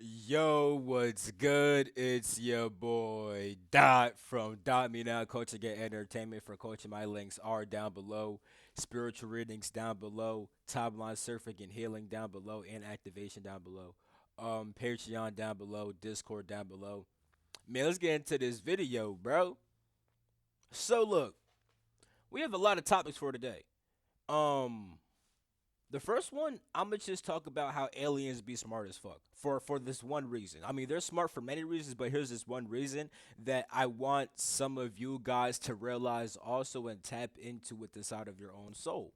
Yo, what's good? It's your boy Dot from Dot Me Now Coaching and Entertainment. For coaching, my links are down below. Spiritual readings down below. Top line surfing and healing down below, and activation down below. Patreon down below. Discord down below. Man, let's get into this video, bro. So look, we have a lot of topics for today. Um, The first one, I'm gonna just talk about how aliens be smart as fuck for this one reason. I mean, they're smart for many reasons, but here's this one reason that I want some of you guys to realize also and tap into with inside of your own soul.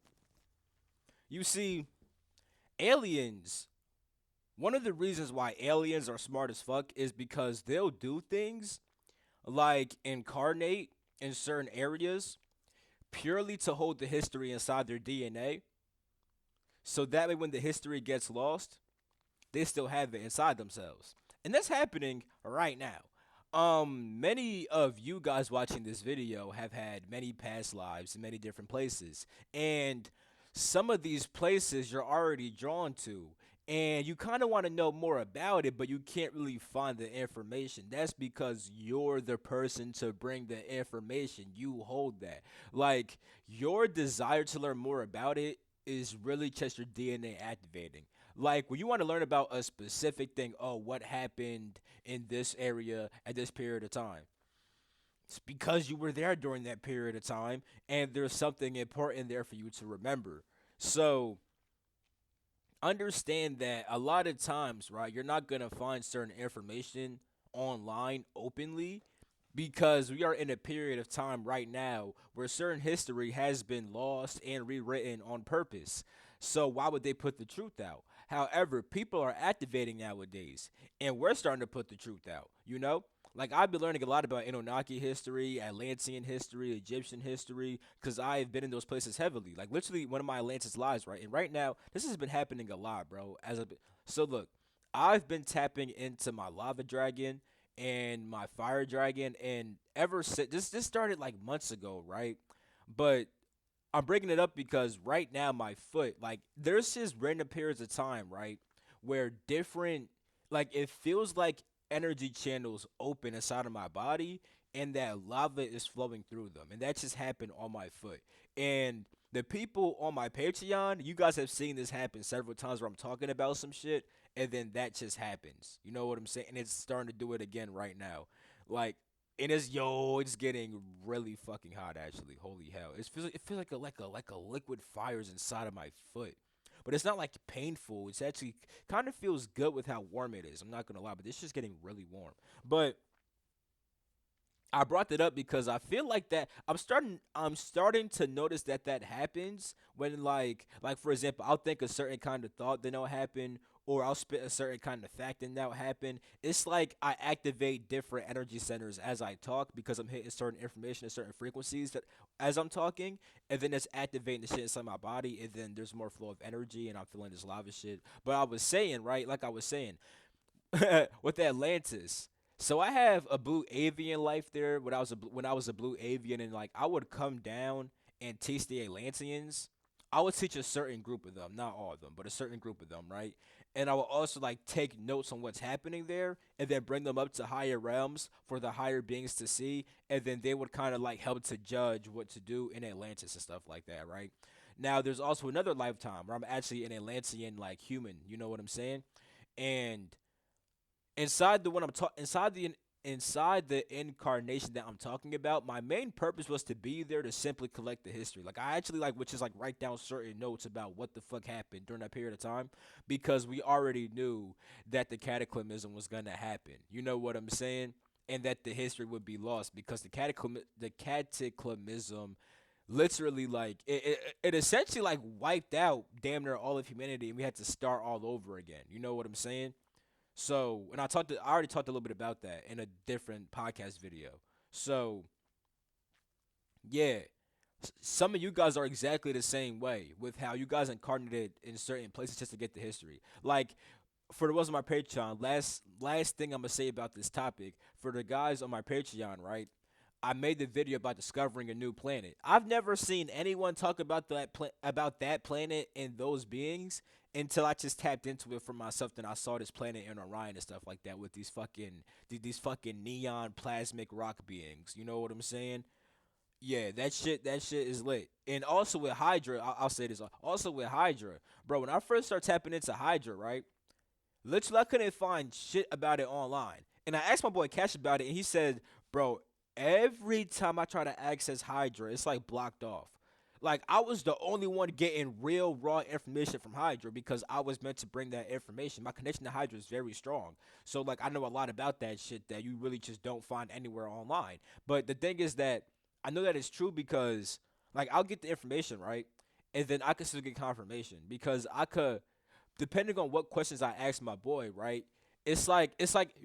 You see, aliens. One of the reasons why aliens are smart as fuck is because they'll do things like incarnate in certain areas purely to hold the history inside their DNA. So that way, when the history gets lost, they still have it inside themselves. And that's happening right now. Many of you guys watching this video have had many past lives in many different places. And some of these places you're already drawn to. And you kind of want to know more about it, but you can't really find the information. That's because you're the person to bring the information. You hold that. Like, your desire to learn more about it is really just your DNA activating. Like when you want to learn about a specific thing, oh, what happened in this area at this period of time? It's because you were there during that period of time, and there's something important there for you to remember. So understand that a lot of times, right, you're not gonna find certain information online openly because we are in a period of time right now where certain history has been lost and rewritten on purpose. So why would they put the truth out? However, people are activating nowadays, and we're starting to put the truth out. Like I've been learning a lot about Anunnaki history, Atlantean history, Egyptian history, because I've been in those places heavily. Like literally, one of my Atlantis lives, right? And right now, this has been happening a lot, bro. So look, I've been tapping into my lava dragon and my fire dragon, and ever since this started like months ago, right? But I'm bringing it up because right now my foot, like, there's just random periods of time, right, where different, like, it feels like energy channels open inside of my body, and that lava is flowing through them, and that just happened on my foot. And the people on my Patreon, you guys have seen this happen several times where I'm talking about some shit, and then that just happens. You know what I'm saying? And it's starting to do it again right now. Like, and it's getting really fucking hot actually. Holy hell. It feels like a liquid fire's inside of my foot. But it's not like painful. It's actually kind of feels good with how warm it is. I'm not gonna lie, but it's just getting really warm. But I brought that up because I feel like that I'm starting to notice that that happens when like for example, I'll think a certain kind of thought, then it'll happen, or I'll spit a certain kind of fact and that'll happen. It's like I activate different energy centers as I talk because I'm hitting certain information at certain frequencies that as I'm talking, and then it's activating the shit inside my body, and then there's more flow of energy and I'm feeling this lava shit. But I was saying, right, like I was saying, with Atlantis. So I have a blue avian life there when I was a blue avian, and like I would come down and teach the Atlanteans. I would teach a certain group of them, not all of them, but a certain group of them, right? And I would also like take notes on what's happening there, and then bring them up to higher realms for the higher beings to see, and then they would kind of like help to judge what to do in Atlantis and stuff like that, right? Now there's also another lifetime where I'm actually an Atlantean like human. You know what I'm saying? And inside the one I'm talking inside the incarnation that I'm talking about, my main purpose was to be there to simply collect the history. Like I actually like which is like write down certain notes about what the fuck happened during that period of time because we already knew that the cataclysm was gonna happen. You know what I'm saying? And that the history would be lost because the cataclysm literally like it essentially like wiped out damn near all of humanity and we had to start all over again. You know what I'm saying? So, and I already talked a little bit about that in a different podcast video. So, yeah, some of you guys are exactly the same way with how you guys incarnated in certain places just to get the history. Like, for the ones on my Patreon, last thing I'm gonna say about this topic for the guys on my Patreon, right? I made the video about discovering a new planet. I've never seen anyone talk about about that planet and those beings until I just tapped into it for myself. Then I saw this planet in Orion and stuff like that with these fucking neon plasmic rock beings. You know what I'm saying? Yeah, that shit is lit. And also with Hydra, I'll say this. Also with Hydra, bro. When I first started tapping into Hydra, right? Literally, I couldn't find shit about it online. And I asked my boy Cash about it, and he said, bro, every time I try to access Hydra, it's like blocked off. Like, I was the only one getting real raw information from Hydra because I was meant to bring that information. My connection to Hydra is very strong. So, like, I know a lot about that shit that you really just don't find anywhere online. But the thing is that I know that it's true because, like, I'll get the information, right? And then I can still get confirmation because I could depending on what questions I ask my boy, right? It's like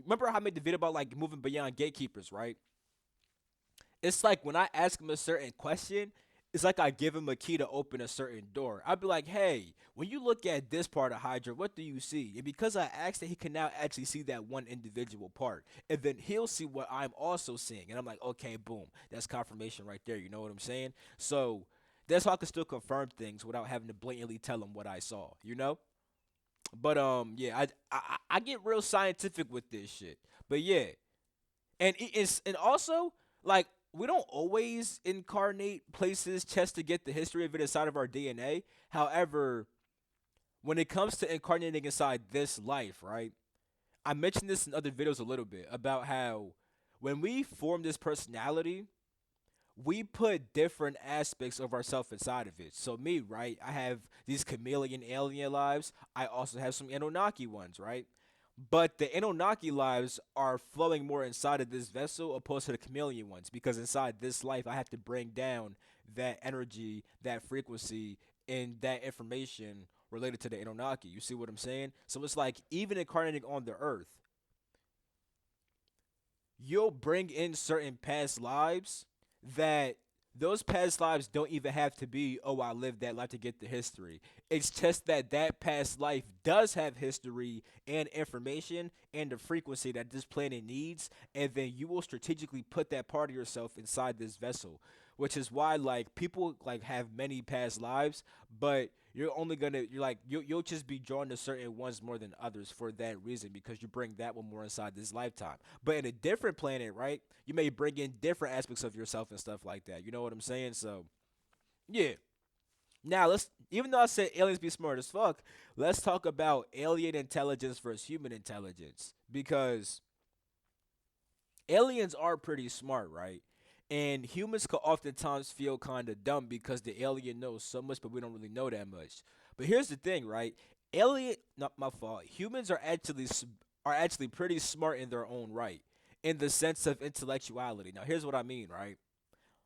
remember how I made the video about like moving beyond gatekeepers, right? It's like when I ask him a certain question, it's like I give him a key to open a certain door. I'd be like, hey, when you look at this part of Hydra, what do you see? And because I asked that, he can now actually see that one individual part. And then he'll see what I'm also seeing. And I'm like, okay, boom. That's confirmation right there. You know what I'm saying? So that's how I can still confirm things without having to blatantly tell him what I saw, you know? But yeah, I get real scientific with this shit. But yeah, and also like we don't always incarnate places just to get the history of it inside of our DNA. However, when it comes to incarnating inside this life, right? I mentioned this in other videos a little bit about how when we form this personality, we put different aspects of ourselves inside of it. So me, right? I have these chameleon alien lives. I also have some Anunnaki ones, right? But the Anunnaki lives are flowing more inside of this vessel opposed to the chameleon ones because inside this life I have to bring down that energy, that frequency, and that information related to the Anunnaki. You see what I'm saying? So it's like even incarnating on the earth, you'll bring in certain past lives that those past lives don't even have to be, oh, I lived that life to get the history. It's just that that past life does have history and information and the frequency that this planet needs, and then you will strategically put that part of yourself inside this vessel, which is why like people like have many past lives, but you'll just be drawn to certain ones more than others for that reason because you bring that one more inside this lifetime. But in a different planet, right? You may bring in different aspects of yourself and stuff like that. You know what I'm saying? So yeah. Now let's even though I said aliens be smart as fuck, let's talk about alien intelligence versus human intelligence because aliens are pretty smart, right? And humans could oftentimes feel kind of dumb because the alien knows so much, but we don't really know that much. But here's the thing, right? Not my fault. Humans are actually pretty smart in their own right, in the sense of intellectuality. Now, here's what I mean, right?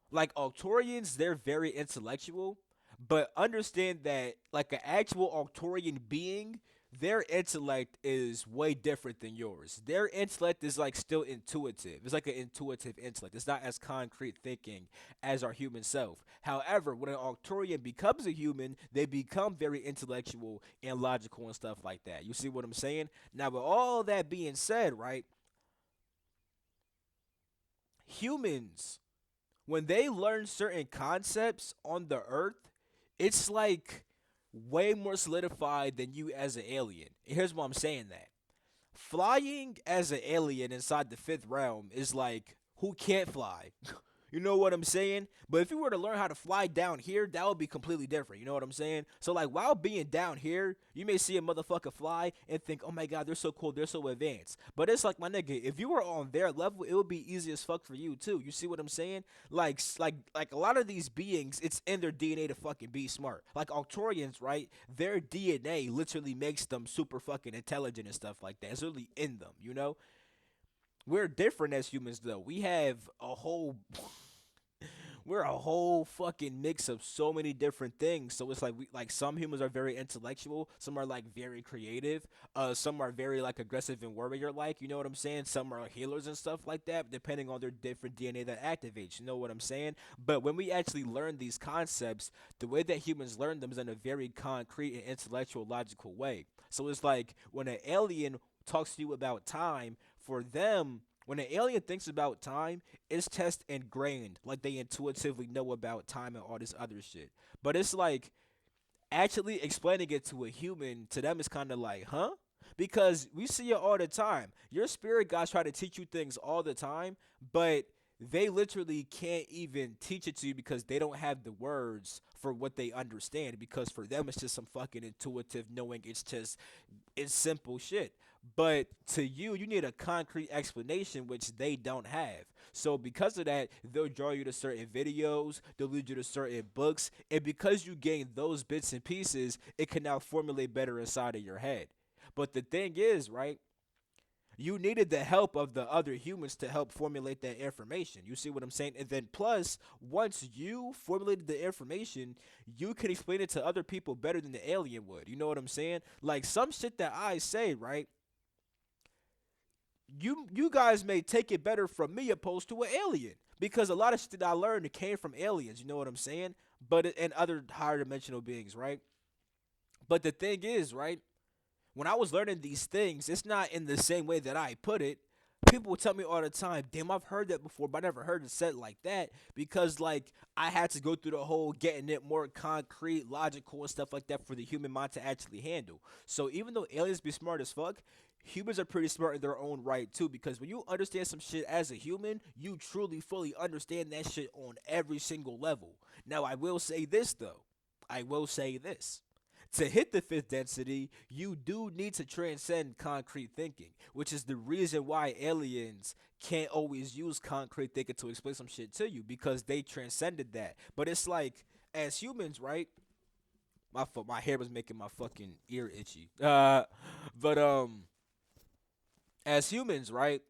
Like Arcturians, they're very intellectual, but understand that like an actual Arcturian being, their intellect is way different than yours. Their intellect is like still intuitive. It's like an intuitive intellect. It's not as concrete thinking as our human self. However, when an Arcturian becomes a human, they become very intellectual and logical and stuff like that. You see what I'm saying? Now, with all that being said, right? Humans when they learn certain concepts on the earth, it's like way more solidified than you as an alien. And here's why I'm saying that. Flying as an alien inside the fifth realm is like who can't fly? You know what I'm saying? But if you were to learn how to fly down here, that would be completely different. You know what I'm saying? So like while being down here, you may see a motherfucker fly and think, "Oh my god, they're so cool, they're so advanced." But it's like my nigga, if you were on their level, it would be easy as fuck for you too. You see what I'm saying? Like a lot of these beings, it's in their DNA to fucking be smart. Like Arcturians, right? Their DNA literally makes them super fucking intelligent and stuff like that. It's really in them, you know? We're different as humans though. We have a whole we're a whole fucking mix of so many different things. So it's like we like some humans are very intellectual, some are like very creative, some are very like aggressive and warrior like, you know what I'm saying? Some are healers and stuff like that, depending on their different DNA that activates, you know what I'm saying? But when we actually learn these concepts, the way that humans learn them is in a very concrete and intellectual logical way. So it's like when an alien talks to you about time, for them When an alien thinks about time, it's just ingrained, like they intuitively know about time and all this other shit. But it's like actually explaining it to a human, to them is kind of like, huh? Because we see it all the time. Your spirit guys try to teach you things all the time, but they literally can't even teach it to you because they don't have the words for what they understand, because for them it's just some fucking intuitive knowing. It's simple shit. But to you, you need a concrete explanation, which they don't have. So because of that, they'll draw you to certain videos, they'll lead you to certain books, and because you gain those bits and pieces, it can now formulate better inside of your head. But the thing is, right? You needed the help of the other humans to help formulate that information. You see what I'm saying? And then plus, once you formulated the information, you can explain it to other people better than the alien would. You know what I'm saying? Like some shit that I say, right? You guys may take it better from me opposed to an alien, because a lot of shit that I learned, it came from aliens. You know what I'm saying? And other higher dimensional beings, right? But the thing is, right? When I was learning these things, it's not in the same way that I put it. People would tell me all the time, damn, I've heard that before, but I never heard it said like that, because like I had to go through the whole getting it more concrete, logical, and stuff like that for the human mind to actually handle. So even though aliens be smart as fuck, humans are pretty smart in their own right too, because when you understand some shit as a human, you truly fully understand that shit on every single level. Now I will say this though. I will say this. To hit the fifth density, you do need to transcend concrete thinking, which is the reason why aliens can't always use concrete thinking to explain some shit to you, because they transcended that. But it's like, as humans, right? My hair was making my fucking ear itchy. But as humans, right?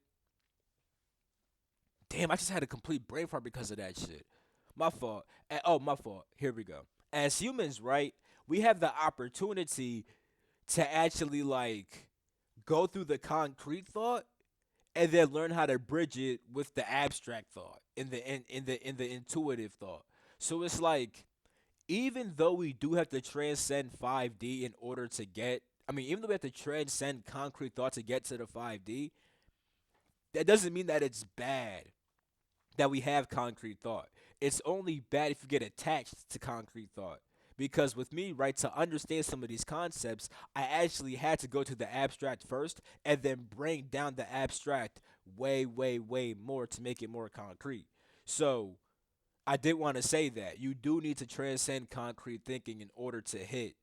Damn, I just had a complete brain fart because of that shit. My fault. Oh, my fault. Here we go. As humans, right? We have the opportunity to actually like go through the concrete thought and then learn how to bridge it with the abstract thought in the intuitive thought. So it's like, even though we do have to transcend 5D in order to get, I mean, even though we have to transcend concrete thought to get to the 5D, that doesn't mean that it's bad that we have concrete thought. It's only bad if you get attached to concrete thought. Because with me, right, to understand some of these concepts, I actually had to go to the abstract first and then bring down the abstract way, way, way more to make it more concrete. So I did want to say that you do need to transcend concrete thinking in order to hit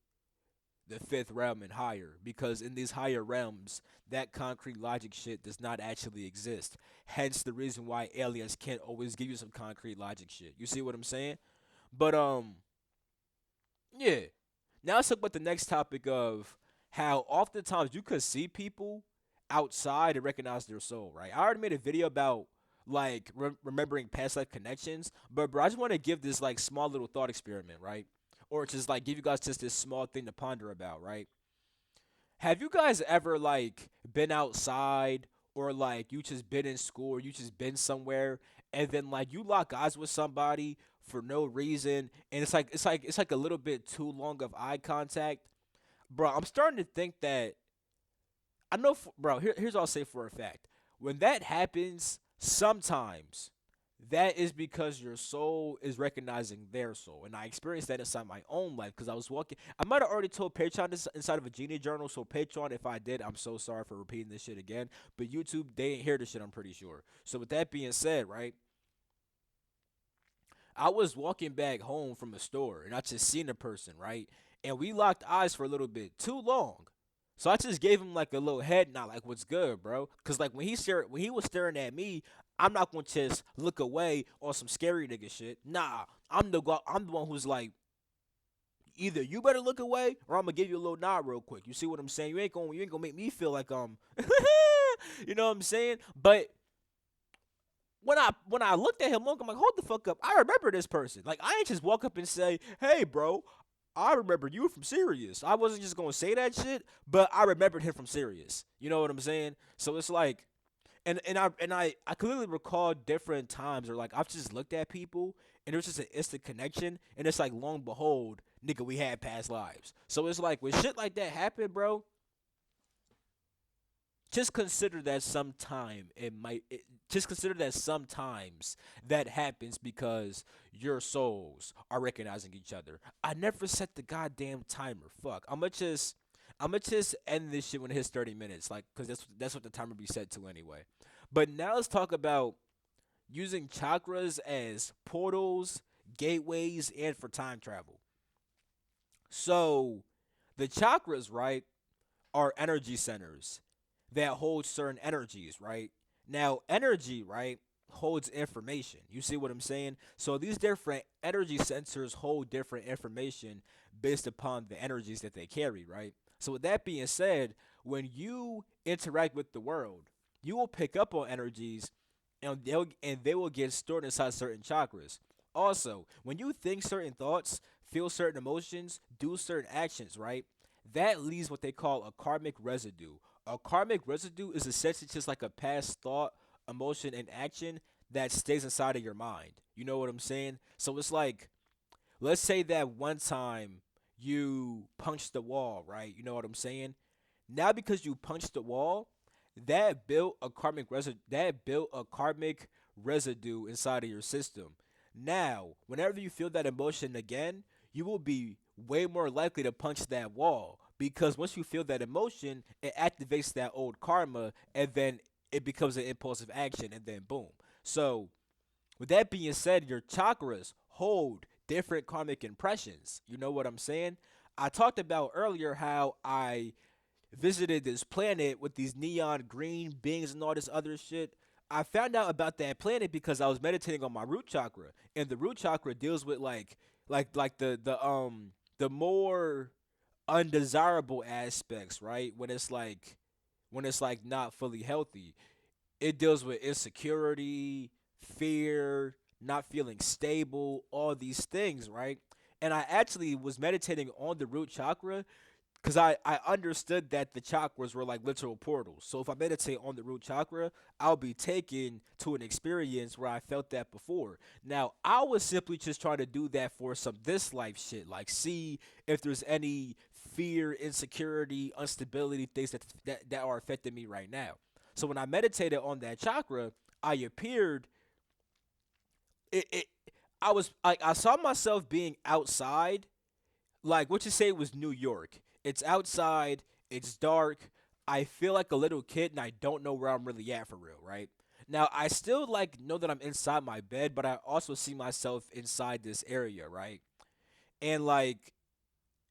the fifth realm and higher, because in these higher realms that concrete logic shit does not actually exist, hence the reason why aliens can't always give you some concrete logic shit. You see what I'm saying? But yeah, now let's talk about the next topic of how oftentimes you could see people outside and recognize their soul, right? I already made a video about like remembering past life connections, but bro, I just want to give this like small little thought experiment, right? Or just like give you guys just this small thing to ponder about, right? Have you guys ever like been outside, or like you just been in school, or you just been somewhere, and then like you lock eyes with somebody for no reason, and it's like a little bit too long of eye contact, bro? I'm starting to think that I know, bro. Here's what I'll say for a fact. When that happens, sometimes that is because your soul is recognizing their soul, and I experienced that inside my own life because I was walking. I might have already told Patreon this inside of a Genie journal, so Patreon, if I did, I'm so sorry for repeating this shit again. But YouTube, they ain't hear this shit. I'm pretty sure. So with that being said, right, I was walking back home from a store and I just seen a person, right? And we locked eyes for a little bit too long. So I just gave him like a little head nod, like "What's good, bro?" Cause like when he was staring at me, I'm not gonna just look away on some scary nigga shit. Nah, I'm the one who's like, either you better look away or I'm gonna give you a little nod real quick. You see what I'm saying? You ain't gonna make me feel like you know what I'm saying? But when I looked at him long, I'm like, hold the fuck up. I remember this person. Like, I ain't just walk up and say, hey, bro, I remember you from Sirius. I wasn't just gonna say that shit, but I remembered him from Sirius. You know what I'm saying? So it's like, and I clearly recall different times, or like I've just looked at people and there's just an instant connection, and it's like, long behold, nigga, we had past lives. So it's like when shit like that happen, bro, just consider that sometime just consider that sometimes that happens because your souls are recognizing each other. I never set the goddamn timer. Fuck. I'm gonna just end this shit when it hits 30 minutes, like, cause that's what the timer be set to anyway. But now let's talk about using chakras as portals, gateways, and for time travel. So the chakras, right, are energy centers that hold certain energies, right? Now, energy, right, holds information. You see what I'm saying? So these different energy sensors hold different information based upon the energies that they carry, right? So with that being said, when you interact with the world, you will pick up on energies and they will get stored inside certain chakras. Also, when you think certain thoughts, feel certain emotions, do certain actions, right? That leaves what they call a karmic residue. A karmic residue is essentially just like a past thought, emotion, and action that stays inside of your mind. You know what I'm saying? So it's like, let's say that one time you punched the wall, right? You know what I'm saying? Now because you punched the wall, that built a karmic residue inside of your system. Now, whenever you feel that emotion again, you will be way more likely to punch that wall because once you feel that emotion, it activates that old karma and then it becomes an impulsive action and then boom. So, with that being said, your chakras hold different karmic impressions. You know what I'm saying? I talked about earlier how I visited this planet with these neon green beings and all this other shit. I found out about that planet because I was meditating on my root chakra, and the root chakra deals with like the more undesirable aspects, right? When it's like not fully healthy. It deals with insecurity, fear, not feeling stable, all these things, right? And I actually was meditating on the root chakra because I understood that the chakras were like literal portals. So if I meditate on the root chakra, I'll be taken to an experience where I felt that before. Now, I was simply just trying to do that for some this life shit, like see if there's any fear, insecurity, instability, things that are affecting me right now. So when I meditated on that chakra, I appeared it I was like I saw myself being outside, like what you say it was New York. It's outside, it's dark. I feel like a little kid and I don't know where I'm really at for real, right? Now I still like know that I'm inside my bed, but I also see myself inside this area, right? And like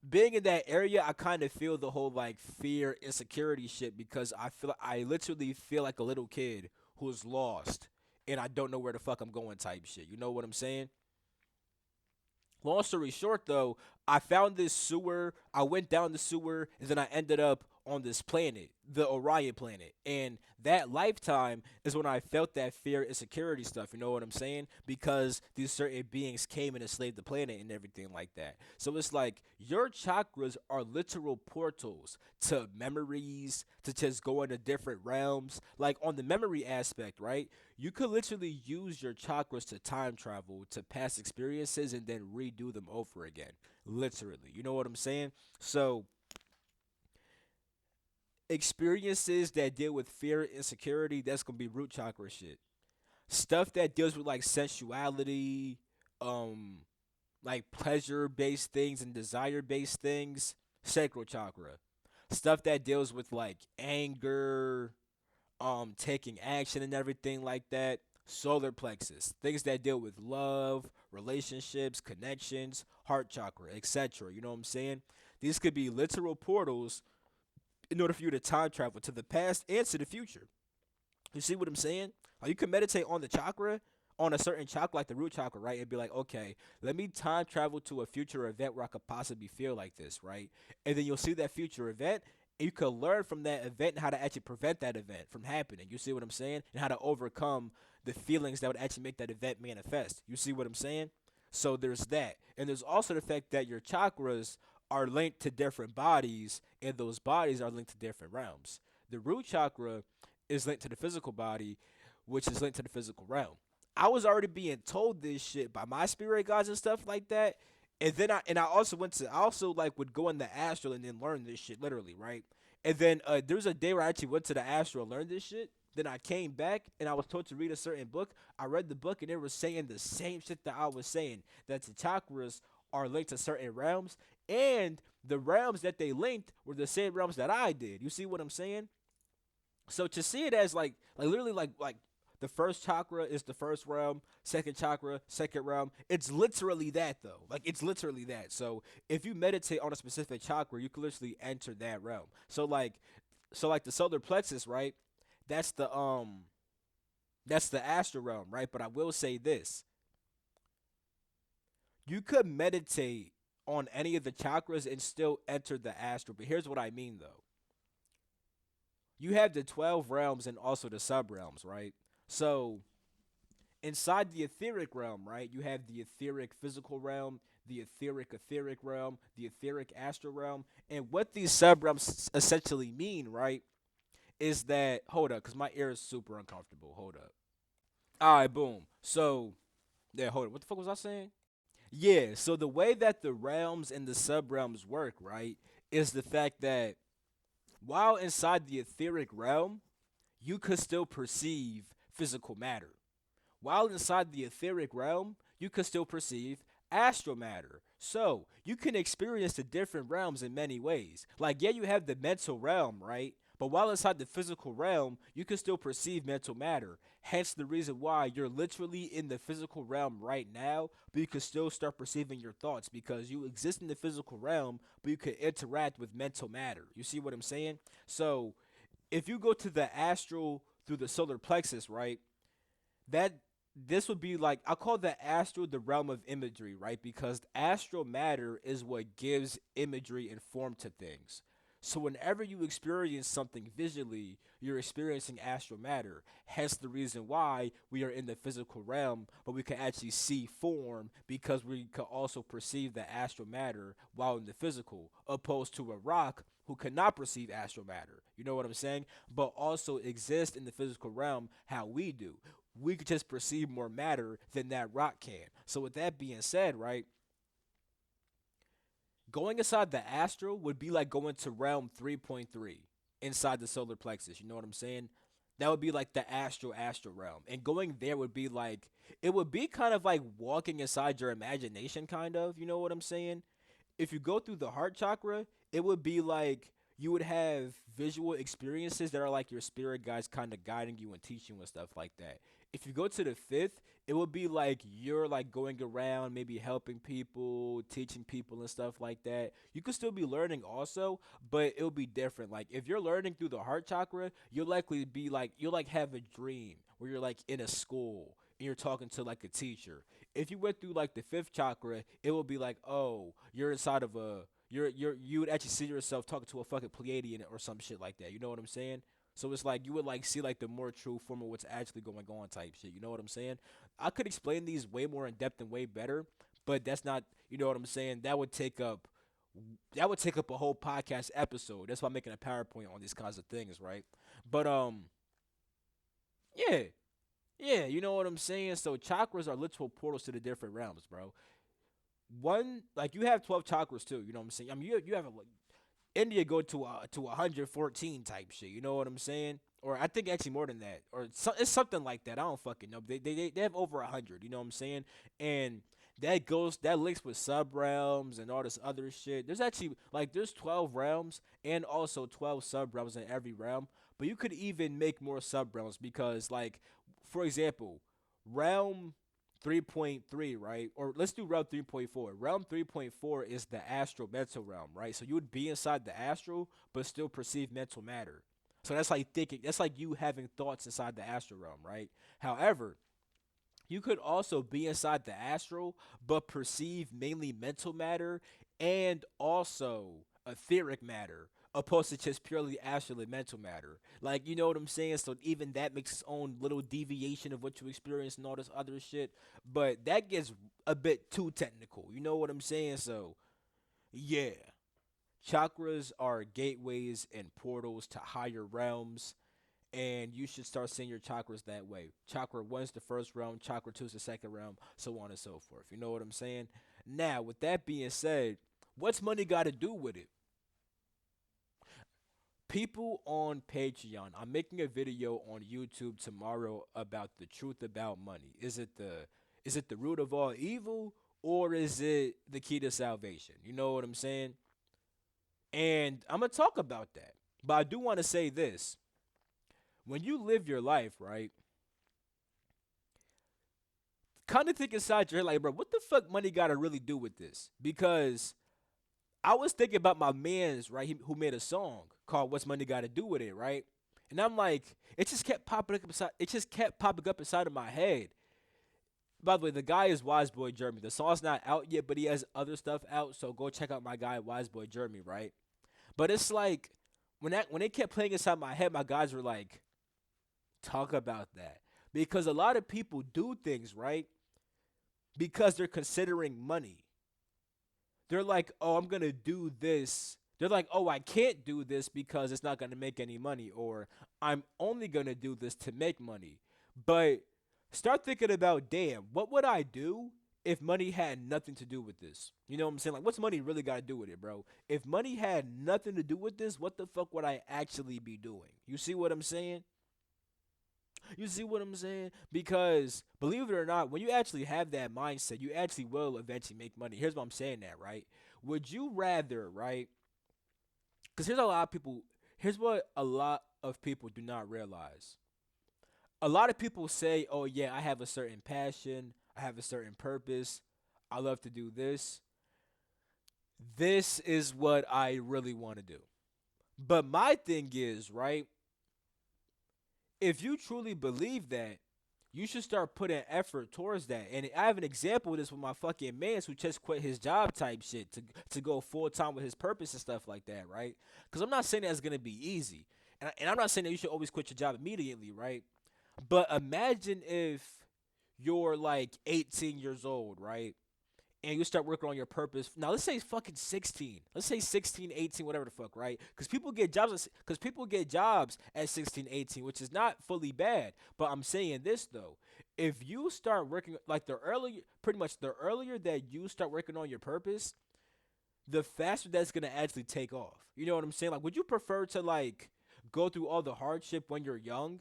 being in that area, I kind of feel the whole like fear, insecurity shit because I literally feel like a little kid who's lost and I don't know where the fuck I'm going type shit. You know what I'm saying? Long story short, though, I found this sewer. I went down the sewer, and then I ended up on this planet, the Orion planet. And that lifetime is when I felt that fear, insecurity stuff. You know what I'm saying? Because these certain beings came and enslaved the planet and everything like that. So it's like your chakras are literal portals to memories, to just go into different realms. Like on the memory aspect, right? You could literally use your chakras to time travel to past experiences and then redo them over again. Literally. You know what I'm saying? So, experiences that deal with fear, insecurity, that's going to be root chakra shit. Stuff that deals with like sensuality, um like pleasure based things and desire based things, sacral chakra. Stuff that deals with like anger, taking action and everything like that, solar plexus, things that deal with love, relationships, connections, heart chakra, etc. You know what I'm saying? These could be literal portals in order for you to time travel to the past and to the future. You see what I'm saying? Like you can meditate on the chakra, on a certain chakra, like the root chakra, right? And be like, okay, let me time travel to a future event where I could possibly feel like this, right? And then you'll see that future event, and you can learn from that event and how to actually prevent that event from happening. You see what I'm saying? And how to overcome the feelings that would actually make that event manifest. You see what I'm saying? So there's that. And there's also the fact that your chakras are linked to different bodies, and those bodies are linked to different realms. The root chakra is linked to the physical body, which is linked to the physical realm. I was already being told this shit by my spirit guides and stuff like that. And then I also went to I also like would go in the astral and then learn this shit literally, right? And then there was a day where I actually went to the astro and learned this shit. Then I came back and I was told to read a certain book. I read the book and they were saying the same shit that I was saying, that the chakras are linked to certain realms, and the realms that they linked were the same realms that I did. You see what I'm saying? So to see it as like literally like the first chakra is the first realm, second chakra, second realm. It's literally that though. Like it's literally that. So if you meditate on a specific chakra, you can literally enter that realm. So like the solar plexus, right? That's the um that's the astral realm, right? But I will say this. You could meditate on any of the chakras and still enter the astral. But here's what I mean though. You have the 12 realms and also the sub realms, right? So inside the etheric realm, right, you have the etheric physical realm, the etheric realm, the etheric astral realm. And what these sub realms essentially mean, right, is that, hold up, because my ear is super uncomfortable. Hold up. All right, boom. So, yeah, hold up. What the fuck was I saying? Yeah, so the way that the realms and the sub realms work, right, is the fact that while inside the etheric realm, you could still perceive physical matter. While inside the etheric realm, you can still perceive astral matter. So you can experience the different realms in many ways. Like, yeah, you have the mental realm, right? But while inside the physical realm, you can still perceive mental matter. Hence the reason why you're literally in the physical realm right now, but you can still start perceiving your thoughts because you exist in the physical realm, but you can interact with mental matter. You see what I'm saying? So if you go to the astral through the solar plexus, right? That this would be like, I call the astral the realm of imagery, right? Because astral matter is what gives imagery and form to things. So whenever you experience something visually, you're experiencing astral matter. Hence the reason why we are in the physical realm, but we can actually see form because we can also perceive the astral matter while in the physical, opposed to a rock who cannot perceive astral matter. You know what I'm saying? But also exist in the physical realm how we do. We could just perceive more matter than that rock can. So with that being said, right, going inside the astral would be like going to realm 3.3 inside the solar plexus. You know what I'm saying? That would be like the astral realm. And going there would be like, it would be kind of like walking inside your imagination, kind of. You know what I'm saying? If you go through the heart chakra, it would be like you would have visual experiences that are like your spirit guides kind of guiding you and teaching you and stuff like that. If you go to the fifth, it would be like you're like going around, maybe helping people, teaching people and stuff like that. You could still be learning also, but it'll be different. Like if you're learning through the heart chakra, you'll likely be like you'll like have a dream where you're like in a school and you're talking to like a teacher. If you went through like the fifth chakra, it will be like, oh, you're inside of a you would actually see yourself talking to a fucking Pleiadian or some shit like that. You know what I'm saying? So it's like you would like see like the more true form of what's actually going on type shit. You know what I'm saying? I could explain these way more in depth and way better, but that's not, you know what I'm saying? That would take up a whole podcast episode. That's why I'm making a PowerPoint on these kinds of things, right? But yeah. Yeah, you know what I'm saying? So chakras are literal portals to the different realms, bro. One, like you have 12 chakras too, you know what I'm saying? I mean you have a, like, India go to 114 type shit. You know what I'm saying? Or I think actually more than that, or it's something like that. I don't fucking know. They have over 100. You know what I'm saying? And that links with sub realms and all this other shit. There's actually like there's 12 realms and also 12 sub realms in every realm. But you could even make more sub realms because like, for example, realm 3.3, right? Or let's do realm 3.4. Realm 3.4 is the astral mental realm, right? So you would be inside the astral, but still perceive mental matter. So that's like thinking, that's like you having thoughts inside the astral realm, right? However, you could also be inside the astral, but perceive mainly mental matter and also etheric matter, opposed to just purely astral and mental matter. Like, you know what I'm saying? So even that makes its own little deviation of what you experience and all this other shit. But that gets a bit too technical. You know what I'm saying? So, yeah. Chakras are gateways and portals to higher realms, and you should start seeing your chakras that way. Chakra 1 is the first realm, chakra 2 is the second realm, so on and so forth. You know what I'm saying? Now, with that being said, what's money got to do with it? People on Patreon, I'm making a video on YouTube tomorrow about the truth about money. Is it the root of all evil, or is it the key to salvation? You know what I'm saying? And I'm gonna talk about that. But I do want to say this. When you live your life, right? Kind of think inside your head like, bro, what the fuck money got to really do with this? Because I was thinking about my man's, right, who made a song called "What's Money Got to Do with It," right? And I'm like, it just kept popping up inside of my head. By the way, the guy is Wise Boy Jeremy. The song's not out yet, but he has other stuff out, so go check out my guy Wise Boy Jeremy, right? But it's like when it kept playing inside my head, my guys were like, talk about that. Because a lot of people do things, right? Because they're considering money. They're like, oh, I'm going to do this. They're like, oh, I can't do this because it's not going to make any money, or I'm only going to do this to make money. But start thinking about, damn, what would I do if money had nothing to do with this? You know what I'm saying? Like, what's money really got to do with it, bro? If money had nothing to do with this, what the fuck would I actually be doing? You see what I'm saying? You see what I'm saying? Because believe it or not, when you actually have that mindset, you actually will eventually make money. Here's why I'm saying that, right? Would you rather, right? Because here's what a lot of people do not realize. A lot of people say, oh, yeah, I have a certain passion, I have a certain purpose, I love to do this. This is what I really want to do. But my thing is, right? If you truly believe that, you should start putting effort towards that. And I have an example of this with my fucking man who just quit his job type shit to go full time with his purpose and stuff like that, right? Because I'm not saying that's gonna be easy, and I'm not saying that you should always quit your job immediately, right? But imagine if you're like 18 years old, right? And you start working on your purpose. Now, let's say it's fucking 16. Let's say 16, 18, whatever the fuck, right? Because people get jobs at 16, 18, which is not fully bad. But I'm saying this though. If you start working like pretty much the earlier that you start working on your purpose, the faster that's going to actually take off. You know what I'm saying? Like, would you prefer to like go through all the hardship when you're young,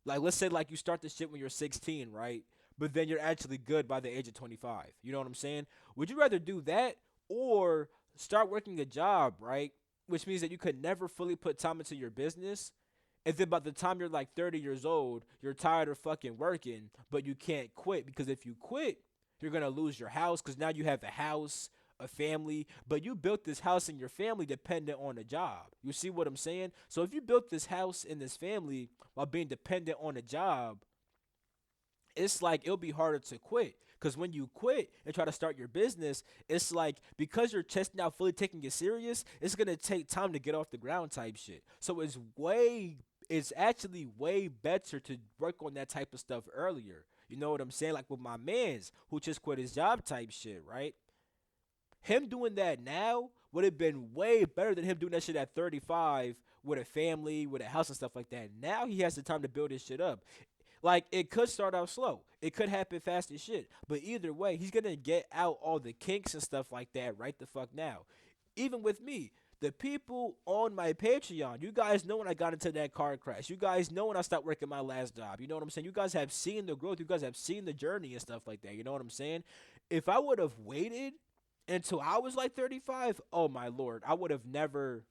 like let's say like you start the shit when you're 16, right? But then you're actually good by the age of 25. You know what I'm saying? Would you rather do that or start working a job, right? Which means that you could never fully put time into your business. And then by the time you're like 30 years old, you're tired of fucking working, but you can't quit because if you quit, you're going to lose your house because now you have a house, a family, but you built this house and your family dependent on a job. You see what I'm saying? So if you built this house and this family while being dependent on a job, it's like it'll be harder to quit. Because when you quit and try to start your business, it's like because you're just now fully taking it serious, it's gonna take time to get off the ground type shit. So it's actually way better to work on that type of stuff earlier. You know what I'm saying? Like with my man's who just quit his job type shit, right? Him doing that now would have been way better than him doing that shit at 35 with a family, with a house and stuff like that. Now he has the time to build his shit up. Like it could start out slow. It could happen fast as shit. But either way, he's gonna get out all the kinks and stuff like that right the fuck now. Even with me, the people on my Patreon, you guys know when I got into that car crash. You guys know when I stopped working my last job. You know what I'm saying? You guys have seen the growth. You guys have seen the journey and stuff like that. You know what I'm saying? If I would have waited until I was like 35, oh my lord, I would have never.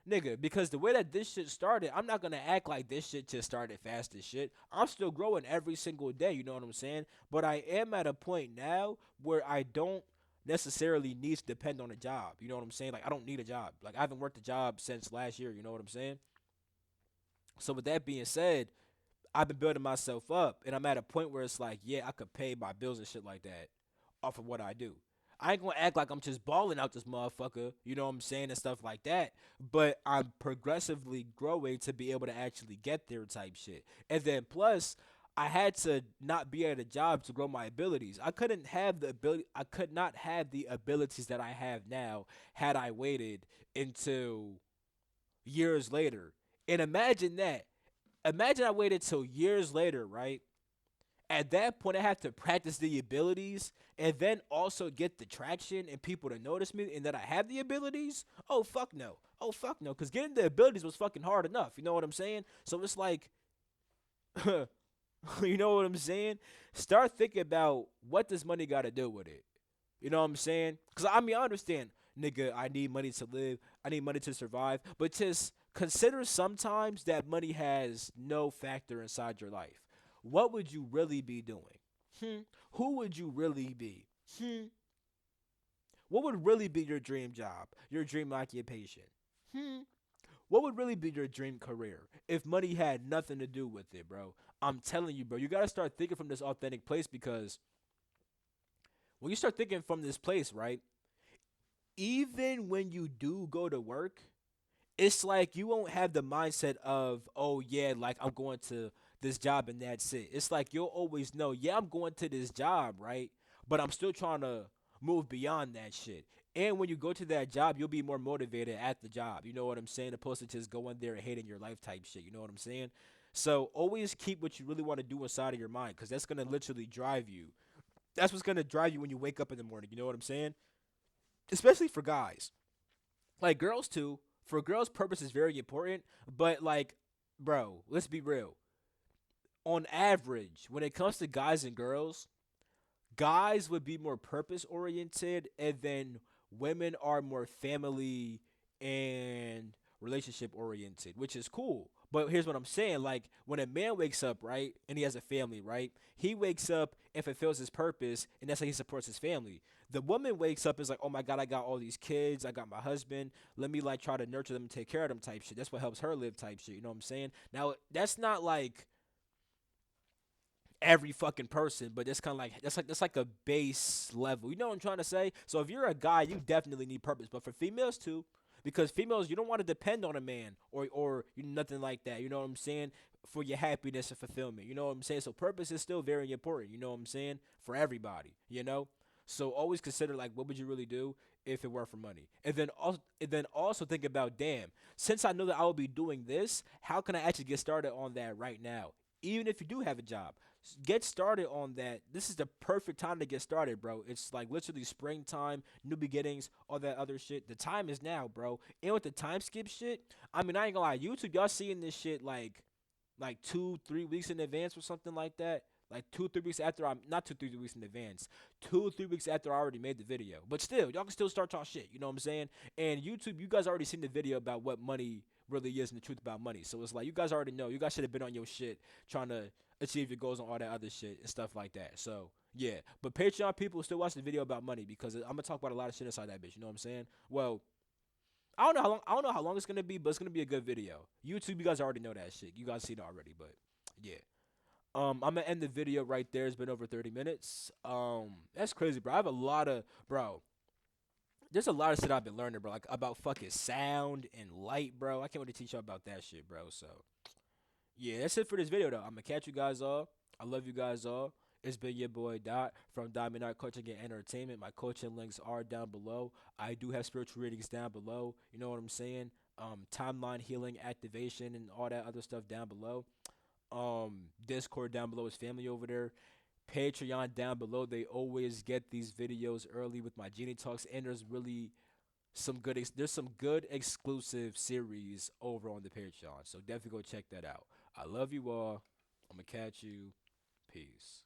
Nigga, because the way that this shit started, I'm not gonna act like this shit just started fast as shit. I'm still growing every single day, you know what I'm saying? But I am at a point now where I don't necessarily need to depend on a job. You know what I'm saying? Like I don't need a job. Like I haven't worked a job since last year, you know what I'm saying? So with that being said, I've been building myself up and I'm at a point where it's like, yeah, I could pay my bills and shit like that off of what I do. I ain't gonna act like I'm just balling out this motherfucker, you know what I'm saying, and stuff like that. But I'm progressively growing to be able to actually get there type shit. And then plus, I had to not be at a job to grow my abilities. I could not have the abilities that I have now had I waited until years later. And imagine that. Imagine I waited till years later, right? At that point, I have to practice the abilities and then also get the traction and people to notice me and that I have the abilities. Oh, fuck no. Oh, fuck no. Because getting the abilities was fucking hard enough. You know what I'm saying? So it's like, you know what I'm saying? Start thinking about what does money got to do with it. You know what I'm saying? Because I mean, I understand, nigga, I need money to live, I need money to survive, but just consider sometimes that money has no factor inside your life. What would you really be doing? Hmm. Who would you really be? Hmm. What would really be your dream job, your dream occupation? Hmm. What would really be your dream career if money had nothing to do with it, bro? I'm telling you, bro, you gotta start thinking from this authentic place because when you start thinking from this place, right? Even when you do go to work, it's like you won't have the mindset of, oh yeah, like I'm going to this job and that's it. It's like you'll always know, yeah, I'm going to this job, right? But I'm still trying to move beyond that shit. And when you go to that job, you'll be more motivated at the job. You know what I'm saying? Opposed to just going there and hating your life type shit. You know what I'm saying? So always keep what you really want to do inside of your mind because that's gonna literally drive you. That's what's gonna drive you when you wake up in the morning. You know what I'm saying? Especially for guys. Like girls too. For girls, purpose is very important. But like, bro, let's be real. On average, when it comes to guys and girls, guys would be more purpose oriented, and then women are more family and relationship oriented, which is cool. But here's what I'm saying: like when a man wakes up, right, and he has a family, right, he wakes up and fulfills his purpose, and that's how he supports his family. The woman wakes up and is like, oh my god, I got all these kids, I got my husband. Let me like try to nurture them and take care of them type shit. That's what helps her live type shit. You know what I'm saying? Now that's not like every fucking person, but it's kind of like that's like a base level. You know what I'm trying to say? So if you're a guy, you definitely need purpose, but for females too, because females you don't want to depend on a man or you nothing like that. You know what I'm saying? For your happiness and fulfillment. You know what I'm saying? So purpose is still very important. You know what I'm saying? For everybody. You know. So always consider like what would you really do if it were for money, and then also think about damn. Since I know that I will be doing this, how can I actually get started on that right now? Even if you do have a job, get started on that. This is the perfect time to get started, bro. It's like literally springtime, new beginnings, all that other shit. The time is now, bro. And with the time skip shit, I mean, I ain't gonna lie, YouTube, y'all seeing this shit like 2, 3 weeks in advance or something like that. Like 2, 3 weeks after I'm not 2, 3 weeks in advance, 2, 3 weeks after I already made the video. But still, y'all can still start y'all shit. You know what I'm saying? And YouTube, you guys already seen the video about what money really is and the truth about money. So it's like you guys already know. You guys should have been on your shit trying to achieve your goals and all that other shit and stuff like that. So yeah, but Patreon people still watch the video about money because I'm gonna talk about a lot of shit inside that bitch. You know what I'm saying? Well, I don't know how long. I don't know how long it's gonna be, but it's gonna be a good video. YouTube, you guys already know that shit. You guys seen it already, but yeah. I'm gonna end the video right there. It's been over 30 minutes. That's crazy, bro. I have a lot of bro. There's a lot of shit I've been learning, bro. Like about fucking sound and light, bro. I can't wait to teach y'all about that shit, bro. So yeah, that's it for this video, though. I'm gonna catch you guys all. I love you guys all. It's been your boy Dot from Diamond Art Coaching and Entertainment. My coaching links are down below. I do have spiritual readings down below. You know what I'm saying? Timeline healing, activation, and all that other stuff down below. Discord down below is family over there. Patreon down below. They always get these videos early with my Genie Talks, and there's really there's some good exclusive series over on the Patreon. So definitely go check that out. I love you all. I'm gonna catch you. Peace.